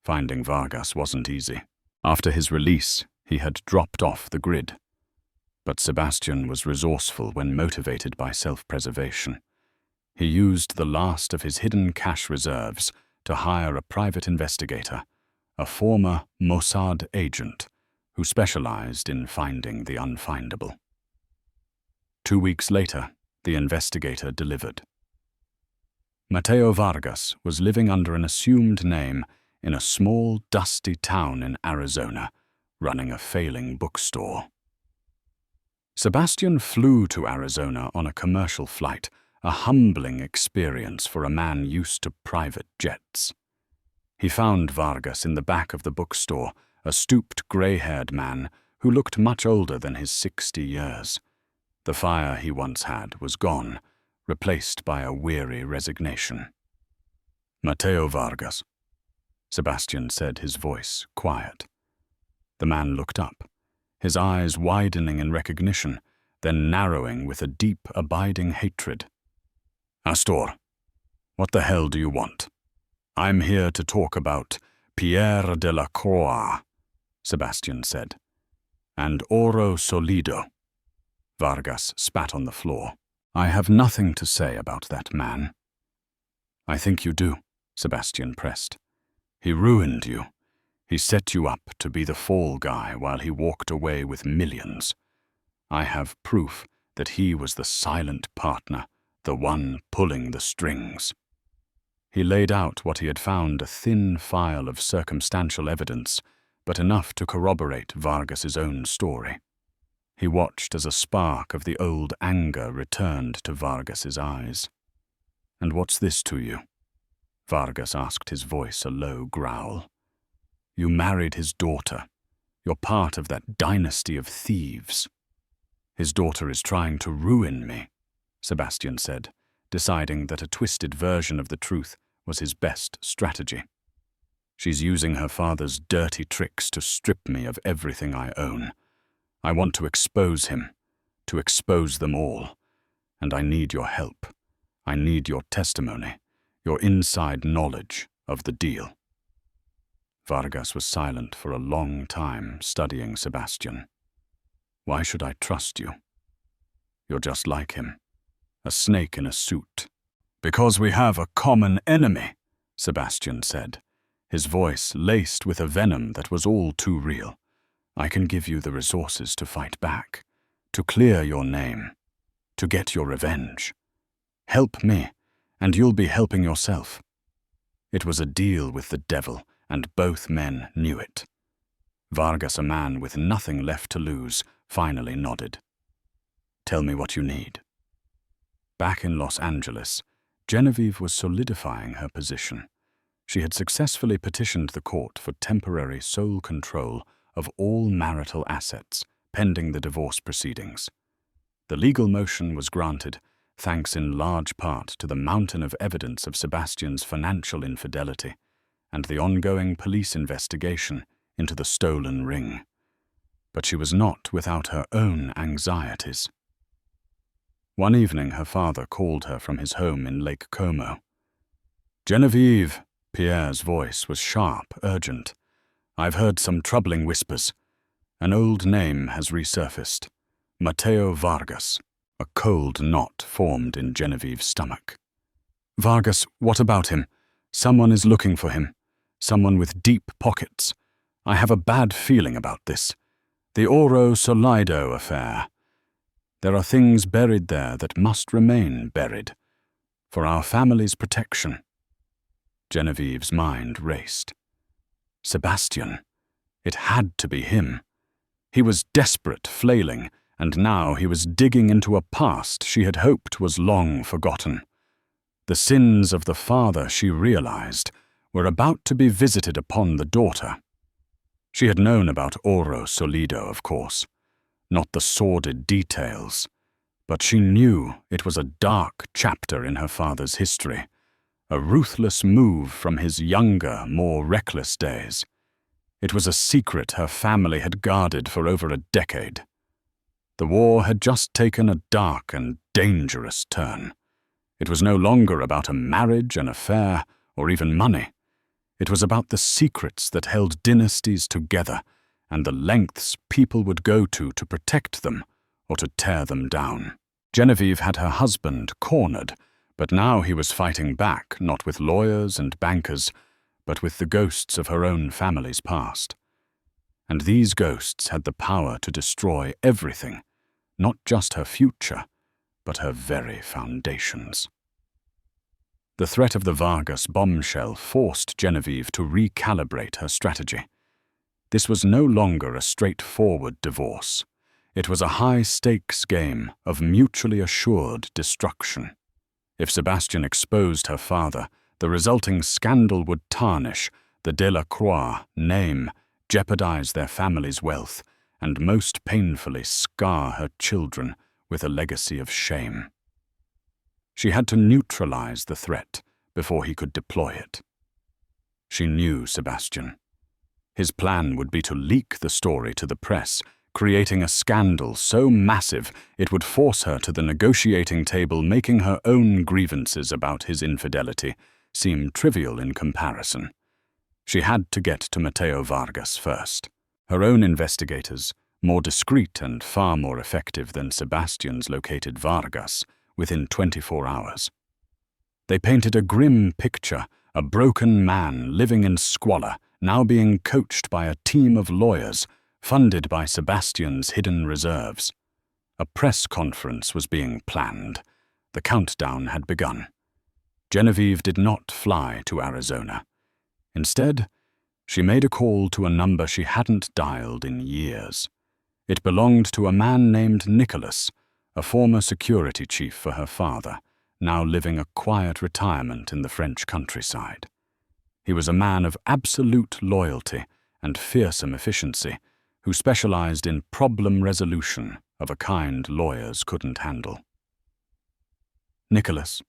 Finding Vargas wasn't easy. After his release, he had dropped off the grid. But Sebastian was resourceful when motivated by self-preservation. He used the last of his hidden cash reserves to hire a private investigator, a former Mossad agent who specialized in finding the unfindable. 2 weeks later, the investigator delivered. Mateo Vargas was living under an assumed name in a small, dusty town in Arizona, running a failing bookstore. Sebastian flew to Arizona on a commercial flight, a humbling experience for a man used to private jets. He found Vargas in the back of the bookstore, a stooped, grey-haired man who looked much older than his 60 years. The fire he once had was gone, replaced by a weary resignation. "Mateo Vargas," Sebastian said, his voice quiet. The man looked up, his eyes widening in recognition, then narrowing with a deep, abiding hatred. "Astor, what the hell do you want?" "I'm here to talk about Pierre Delacroix," Sebastian said. "And Oro Solido." Vargas spat on the floor. "I have nothing to say about that man." "I think you do," Sebastian pressed. "He ruined you. He set you up to be the fall guy while he walked away with millions. I have proof that he was the silent partner, the one pulling the strings." He laid out what he had found, a thin file of circumstantial evidence, but enough to corroborate Vargas's own story. He watched as a spark of the old anger returned to Vargas's eyes. "And what's this to you?" Vargas asked, his voice a low growl. "You married his daughter. You're part of that dynasty of thieves." "His daughter is trying to ruin me," Sebastian said, deciding that a twisted version of the truth was his best strategy. "She's using her father's dirty tricks to strip me of everything I own. I want to expose him, to expose them all, and I need your help. I need your testimony, your inside knowledge of the deal." Vargas was silent for a long time, studying Sebastian. "Why should I trust you? You're just like him, a snake in a suit." "Because we have a common enemy," Sebastian said, his voice laced with a venom that was all too real. "I can give you the resources to fight back, to clear your name, to get your revenge. Help me, and you'll be helping yourself." It was a deal with the devil, and both men knew it. Vargas, a man with nothing left to lose, finally nodded. "Tell me what you need." Back in Los Angeles, Genevieve was solidifying her position. She had successfully petitioned the court for temporary sole control of all marital assets, pending the divorce proceedings. The legal motion was granted, thanks in large part to the mountain of evidence of Sebastian's financial infidelity and the ongoing police investigation into the stolen ring. But she was not without her own anxieties. One evening her father called her from his home in Lake Como. "Genevieve," Pierre's voice was sharp, urgent. "I've heard some troubling whispers. An old name has resurfaced. Mateo Vargas." A cold knot formed in Genevieve's stomach. "Vargas, what about him? Someone is looking for him. Someone with deep pockets. I have a bad feeling about this. The Oro Solido affair. There are things buried there that must remain buried. For our family's protection." Genevieve's mind raced. Sebastian. It had to be him. He was desperate, flailing, and now he was digging into a past she had hoped was long forgotten. The sins of the father, she realized, were about to be visited upon the daughter. She had known about Oro Solido, of course, not the sordid details, but she knew it was a dark chapter in her father's history, a ruthless move from his younger, more reckless days. It was a secret her family had guarded for over a decade. The war had just taken a dark and dangerous turn. It was no longer about a marriage, an affair, or even money. It was about the secrets that held dynasties together and the lengths people would go to protect them or to tear them down. Genevieve had her husband cornered, but now he was fighting back, not with lawyers and bankers, but with the ghosts of her own family's past. And these ghosts had the power to destroy everything, not just her future, but her very foundations. The threat of the Vargas bombshell forced Genevieve to recalibrate her strategy. This was no longer a straightforward divorce. It was a high-stakes game of mutually assured destruction. If Sebastian exposed her father, the resulting scandal would tarnish the Delacroix name, jeopardize their family's wealth, and most painfully scar her children with a legacy of shame. She had to neutralize the threat before he could deploy it. She knew Sebastian. His plan would be to leak the story to the press, creating a scandal so massive it would force her to the negotiating table, making her own grievances about his infidelity seem trivial in comparison. She had to get to Mateo Vargas first. Her own investigators, more discreet and far more effective than Sebastian's, located Vargas within 24 hours. They painted a grim picture, a broken man living in squalor, now being coached by a team of lawyers, funded by Sebastian's hidden reserves. A press conference was being planned. The countdown had begun. Genevieve did not fly to Arizona. Instead, she made a call to a number she hadn't dialed in years. It belonged to a man named Nicholas, a former security chief for her father, now living a quiet retirement in the French countryside. He was a man of absolute loyalty and fearsome efficiency, who specialized in problem resolution of a kind lawyers couldn't handle. "Nicholas,"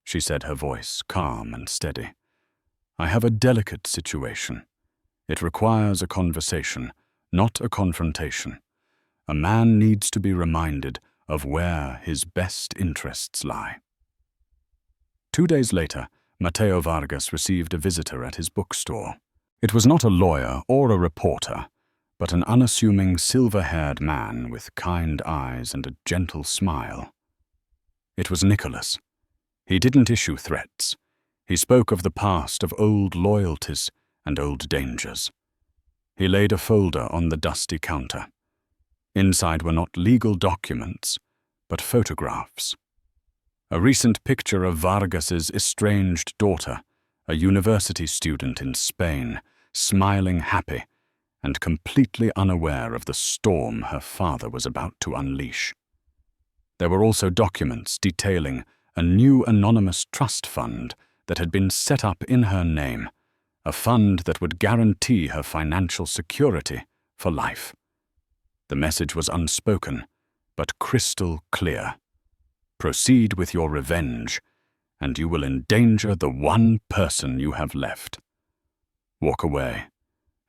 she said, her voice calm and steady, "I have a delicate situation. It requires a conversation, not a confrontation. A man needs to be reminded of where his best interests lie." 2 days later, Mateo Vargas received a visitor at his bookstore. It was not a lawyer or a reporter, but an unassuming silver-haired man with kind eyes and a gentle smile. It was Nicholas. He didn't issue threats. He spoke of the past, of old loyalties and old dangers. He laid a folder on the dusty counter. Inside were not legal documents, but photographs. A recent picture of Vargas's estranged daughter, a university student in Spain, smiling happy and completely unaware of the storm her father was about to unleash. There were also documents detailing a new anonymous trust fund that had been set up in her name, a fund that would guarantee her financial security for life. The message was unspoken, but crystal clear. Proceed with your revenge, and you will endanger the one person you have left. Walk away,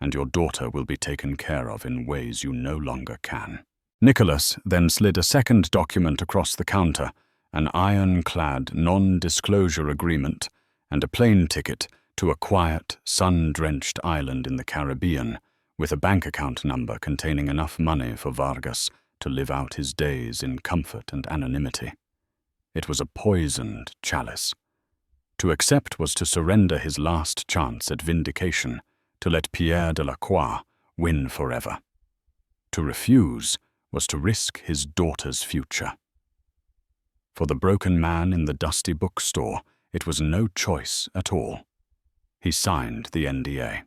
and your daughter will be taken care of in ways you no longer can. Nicholas then slid a second document across the counter, an iron-clad non-disclosure agreement and a plane ticket to a quiet, sun-drenched island in the Caribbean with a bank account number containing enough money for Vargas to live out his days in comfort and anonymity. It was a poisoned chalice. To accept was to surrender his last chance at vindication, to let Pierre Delacroix win forever. To refuse was to risk his daughter's future. For the broken man in the dusty bookstore, it was no choice at all. He signed the NDA.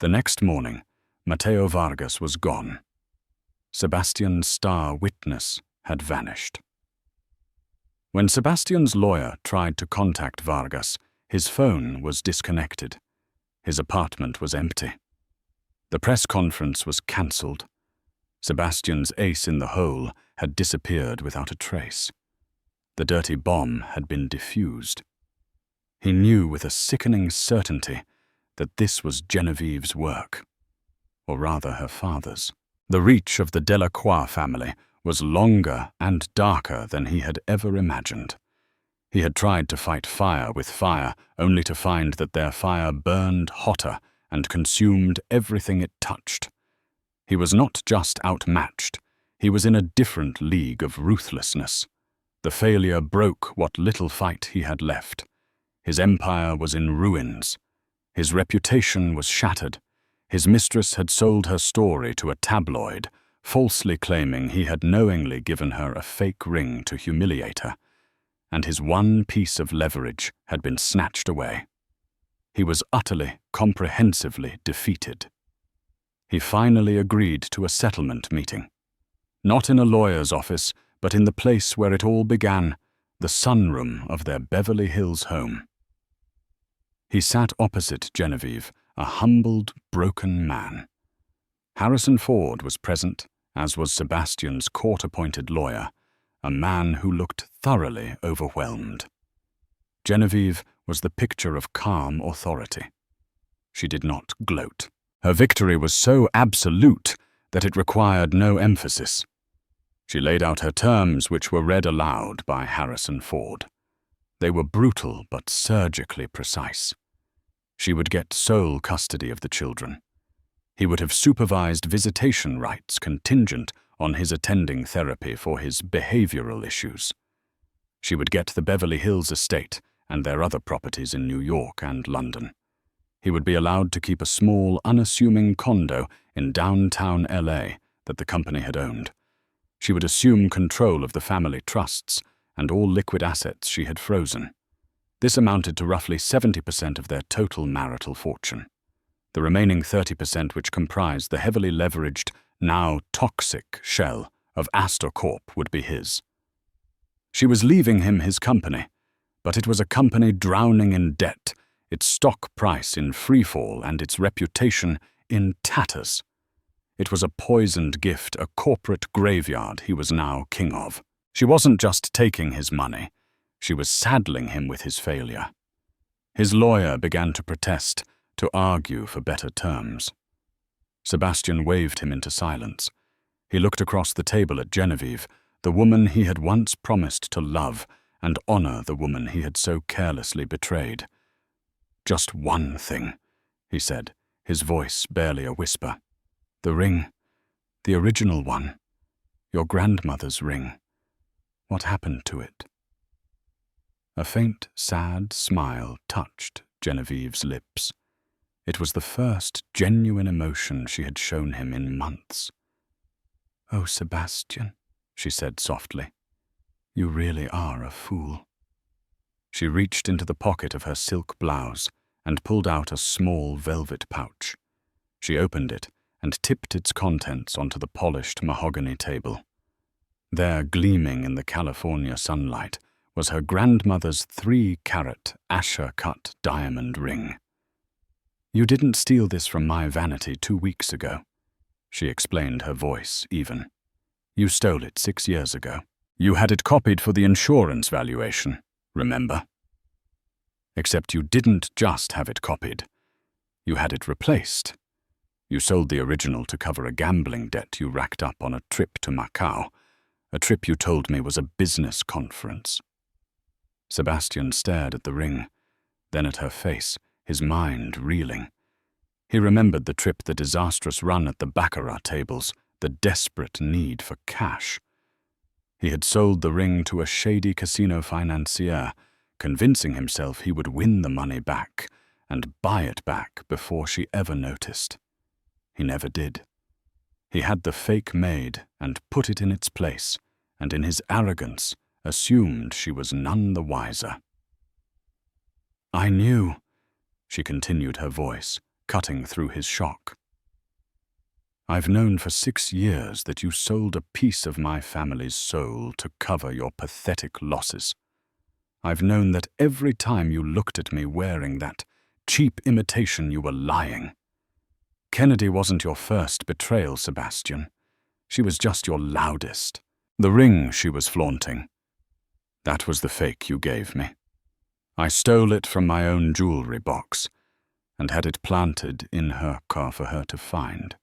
The next morning, Mateo Vargas was gone. Sebastian's star witness had vanished. When Sebastian's lawyer tried to contact Vargas, his phone was disconnected. His apartment was empty. The press conference was cancelled. Sebastian's ace in the hole had disappeared without a trace. The dirty bomb had been defused. He knew with a sickening certainty that this was Genevieve's work, or rather her father's. The reach of the Delacroix family was longer and darker than he had ever imagined. He had tried to fight fire with fire, only to find that their fire burned hotter and consumed everything it touched. He was not just outmatched, he was in a different league of ruthlessness. The failure broke what little fight he had left. His empire was in ruins. His reputation was shattered. His mistress had sold her story to a tabloid, falsely claiming he had knowingly given her a fake ring to humiliate her, and his one piece of leverage had been snatched away. He was utterly, comprehensively defeated. He finally agreed to a settlement meeting. Not in a lawyer's office, but in the place where it all began, the sunroom of their Beverly Hills home. He sat opposite Genevieve, a humbled, broken man. Harrison Ford was present, as was Sebastian's court-appointed lawyer, a man who looked thoroughly overwhelmed. Genevieve was the picture of calm authority. She did not gloat. Her victory was so absolute that it required no emphasis. She laid out her terms, which were read aloud by Harrison Ford. They were brutal but surgically precise. She would get sole custody of the children. He would have supervised visitation rights contingent on his attending therapy for his behavioral issues. She would get the Beverly Hills estate and their other properties in New York and London. He would be allowed to keep a small, unassuming condo in downtown LA that the company had owned. She would assume control of the family trusts and all liquid assets she had frozen. This amounted to roughly 70% of their total marital fortune. The remaining 30%, which comprised the heavily leveraged, now toxic shell of Astor Corp, would be his. She was leaving him his company, but it was a company drowning in debt, its stock price in freefall and its reputation in tatters. It was a poisoned gift, a corporate graveyard he was now king of. She wasn't just taking his money, she was saddling him with his failure. His lawyer began to protest, to argue for better terms. Sebastian waved him into silence. He looked across the table at Genevieve, the woman he had once promised to love and honor, the woman he had so carelessly betrayed. "Just one thing," he said, his voice barely a whisper. "The ring, the original one, your grandmother's ring. What happened to it?" A faint, sad smile touched Genevieve's lips. It was the first genuine emotion she had shown him in months. "Oh, Sebastian," she said softly, "you really are a fool." She reached into the pocket of her silk blouse and pulled out a small velvet pouch. She opened it and tipped its contents onto the polished mahogany table. There, gleaming in the California sunlight, was her grandmother's 3-carat Asher-cut diamond ring. "You didn't steal this from my vanity 2 weeks ago," she explained, her voice even. "You stole it 6 years ago. You had it copied for the insurance valuation, remember? Except you didn't just have it copied. You had it replaced. You sold the original to cover a gambling debt you racked up on a trip to Macau, a trip you told me was a business conference." Sebastian stared at the ring, then at her face, his mind reeling. He remembered the trip, the disastrous run at the baccarat tables, the desperate need for cash. He had sold the ring to a shady casino financier, convincing himself he would win the money back and buy it back before she ever noticed. He never did. He had the fake made and put it in its place, and in his arrogance assumed she was none the wiser. "I knew," she continued, her voice cutting through his shock. "I've known for 6 years that you sold a piece of my family's soul to cover your pathetic losses. I've known that every time you looked at me wearing that cheap imitation, you were lying. Kennedy wasn't your first betrayal, Sebastian. She was just your loudest. The ring she was flaunting, that was the fake you gave me. I stole it from my own jewelry box and had it planted in her car for her to find.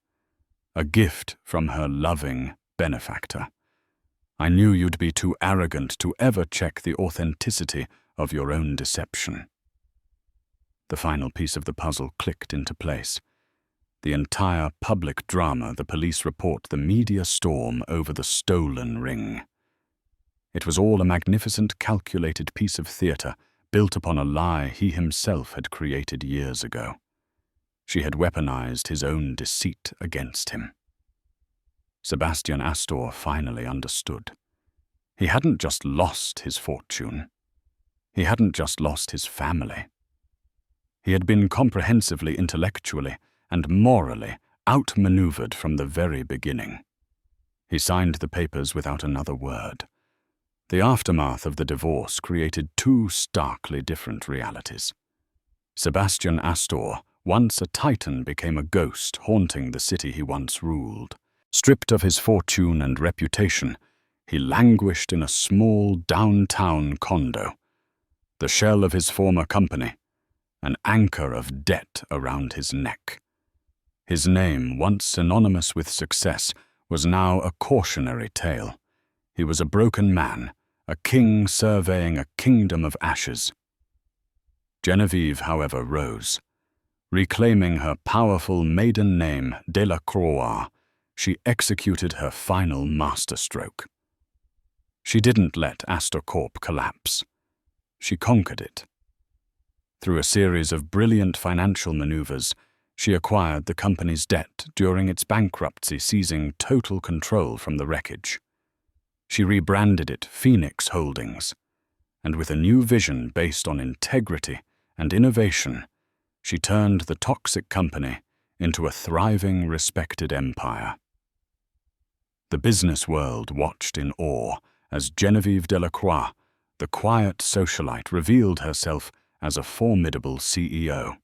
A gift from her loving benefactor. I knew you'd be too arrogant to ever check the authenticity of your own deception." The final piece of the puzzle clicked into place. The entire public drama, the police report, the media storm over the stolen ring. It was all a magnificent, calculated piece of theatre built upon a lie he himself had created years ago. She had weaponized his own deceit against him. Sebastian Astor finally understood. He hadn't just lost his fortune. He hadn't just lost his family. He had been comprehensively, intellectually, and morally outmaneuvered from the very beginning. He signed the papers without another word. The aftermath of the divorce created 2 starkly different realities. Sebastian Astor, once a titan, became a ghost haunting the city he once ruled. Stripped of his fortune and reputation, he languished in a small downtown condo, the shell of his former company, an anchor of debt around his neck. His name, once synonymous with success, was now a cautionary tale. He was a broken man, a king surveying a kingdom of ashes. Genevieve, however, rose. Reclaiming her powerful maiden name, Delacroix, she executed her final masterstroke. She didn't let Astor Corp collapse. She conquered it. Through a series of brilliant financial maneuvers, she acquired the company's debt during its bankruptcy, seizing total control from the wreckage. She rebranded it Phoenix Holdings, and with a new vision based on integrity and innovation, she turned the toxic company into a thriving, respected empire. The business world watched in awe as Genevieve Delacroix, the quiet socialite, revealed herself as a formidable CEO.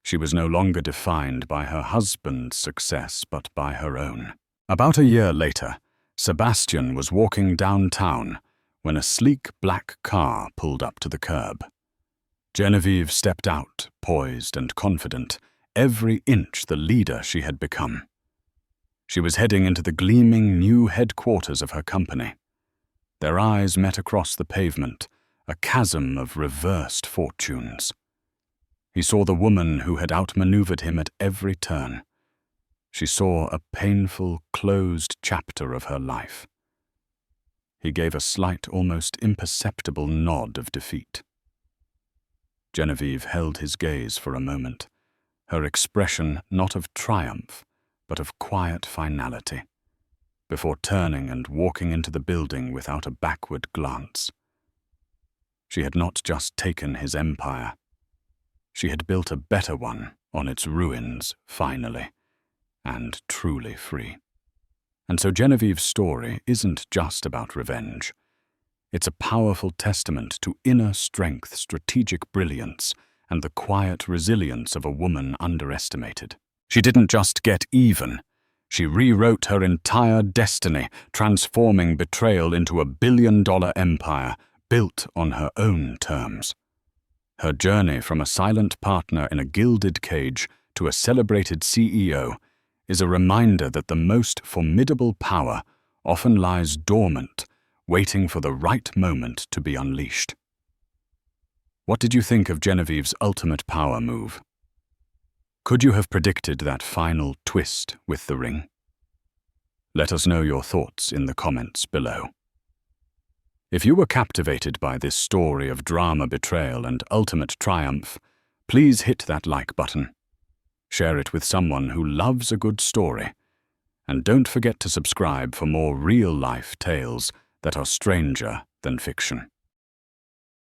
She was no longer defined by her husband's success, but by her own. About a year later, Sebastian was walking downtown when a sleek black car pulled up to the curb. Genevieve stepped out, poised and confident, every inch the leader she had become. She was heading into the gleaming new headquarters of her company. Their eyes met across the pavement, a chasm of reversed fortunes. He saw the woman who had outmaneuvered him at every turn. She saw a painful, closed chapter of her life. He gave a slight, almost imperceptible nod of defeat. Genevieve held his gaze for a moment, her expression not of triumph, but of quiet finality, before turning and walking into the building without a backward glance. She had not just taken his empire. She had built a better one on its ruins, finally, and truly free. And so Genevieve's story isn't just about revenge. It's a powerful testament to inner strength, strategic brilliance, and the quiet resilience of a woman underestimated. She didn't just get even. She rewrote her entire destiny, transforming betrayal into a billion-dollar empire built on her own terms. Her journey from a silent partner in a gilded cage to a celebrated CEO is a reminder that the most formidable power often lies dormant, waiting for the right moment to be unleashed. What did you think of Genevieve's ultimate power move? Could you have predicted that final twist with the ring? Let us know your thoughts in the comments below. If you were captivated by this story of drama, betrayal, and ultimate triumph, please hit that like button. Share it with someone who loves a good story. And don't forget to subscribe for more real-life tales that are stranger than fiction.